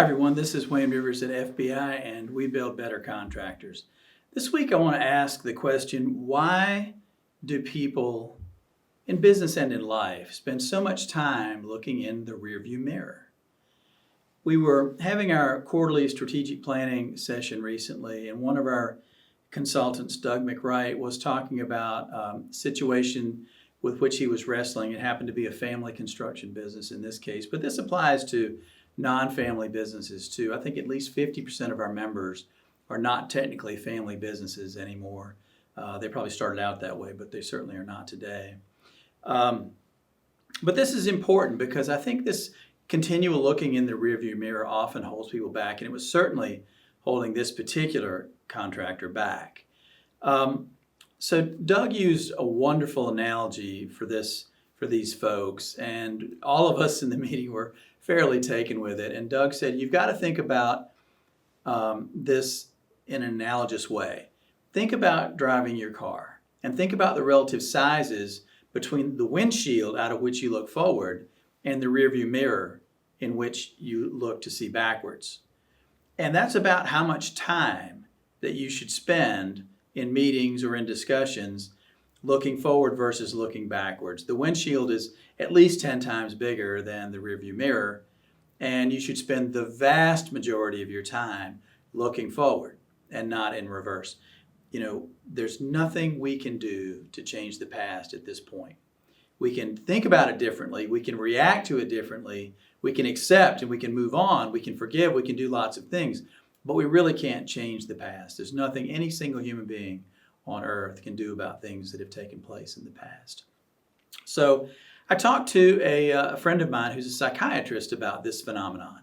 everyone, this is Wayne Rivers at FBI, and we build better contractors. This week I want to ask the question, why do people in business and in life spend so much time looking in the rearview mirror? We were having our quarterly strategic planning session recently, and one of our consultants, Doug McCright, was talking about a situation with which he was wrestling. It happened to be a family construction business in this case, but this applies to non-family businesses too. I think at least 50% of our members are not technically family businesses anymore. They probably started out that way, but they certainly are not today. But this is important because I think this continual looking in the rearview mirror often holds people back, and it was certainly holding this particular contractor back. So Doug used a wonderful analogy for these folks, and all of us in the meeting were fairly taken with it. And Doug said, you've got to think about this in an analogous way. Think about driving your car and think about the relative sizes between the windshield out of which you look forward and the rearview mirror in which you look to see backwards. And that's about how much time that you should spend in meetings or in discussions looking forward versus looking backwards. The windshield is at least 10 times bigger than the rearview mirror, and you should spend the vast majority of your time looking forward and not in reverse. You know, there's nothing we can do to change the past at this point. We can think about it differently, we can react to it differently, we can accept and we can move on, we can forgive, we can do lots of things, but we really can't change the past. There's nothing any single human being on earth can do about things that have taken place in the past. So I talked to a friend of mine who's a psychiatrist about this phenomenon.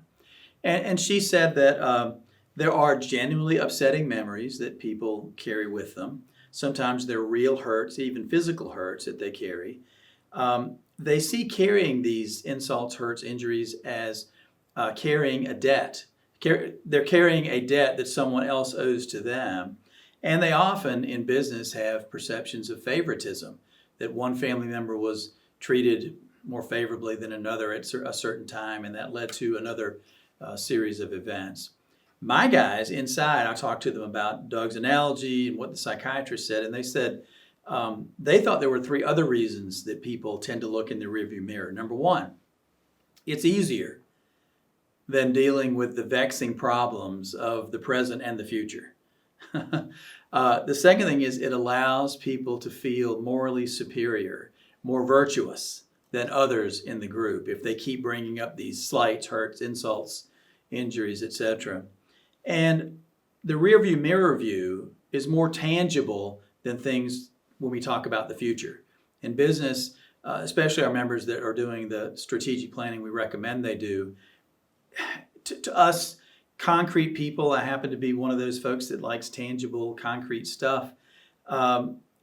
And she said that there are genuinely upsetting memories that people carry with them. Sometimes they're real hurts, even physical hurts that they carry. They see carrying these insults, hurts, injuries as carrying a debt. They're carrying a debt that someone else owes to them. And they often, in business, have perceptions of favoritism, that one family member was treated more favorably than another at a certain time, and that led to another series of events. My guys inside, I talked to them about Doug's analogy and what the psychiatrist said, and they said they thought there were three other reasons that people tend to look in the rearview mirror. Number one, it's easier than dealing with the vexing problems of the present and the future. The second thing is it allows people to feel morally superior, more virtuous than others in the group if they keep bringing up these slights, hurts, insults, injuries, etc. And the rearview mirror view is more tangible than things when we talk about the future. In business, especially our members that are doing the strategic planning we recommend they do, to us, concrete people, I happen to be one of those folks that likes tangible, concrete stuff.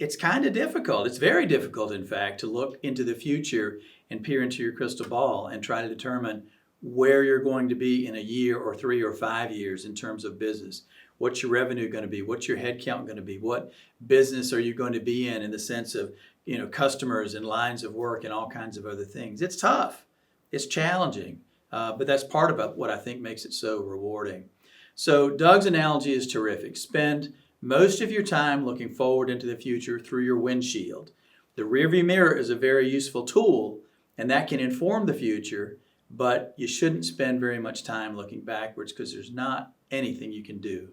It's kind of difficult. It's very difficult, in fact, to look into the future and peer into your crystal ball and try to determine where you're going to be in a year or 3 or 5 years in terms of business. What's your revenue going to be? What's your head count going to be? What business are you going to be in the sense of, customers and lines of work and all kinds of other things? It's tough. It's challenging. But that's part of what I think makes it so rewarding. So Doug's analogy is terrific. Spend most of your time looking forward into the future through your windshield. The rearview mirror is a very useful tool, and that can inform the future, but you shouldn't spend very much time looking backwards because there's not anything you can do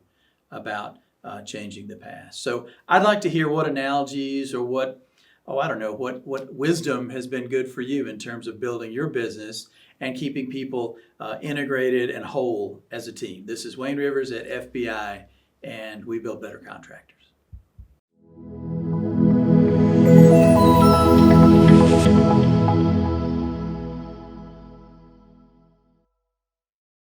about changing the past. So I'd like to hear what analogies or what wisdom has been good for you in terms of building your business and keeping people integrated and whole as a team. This is Wayne Rivers at FBI, and we build better contractors.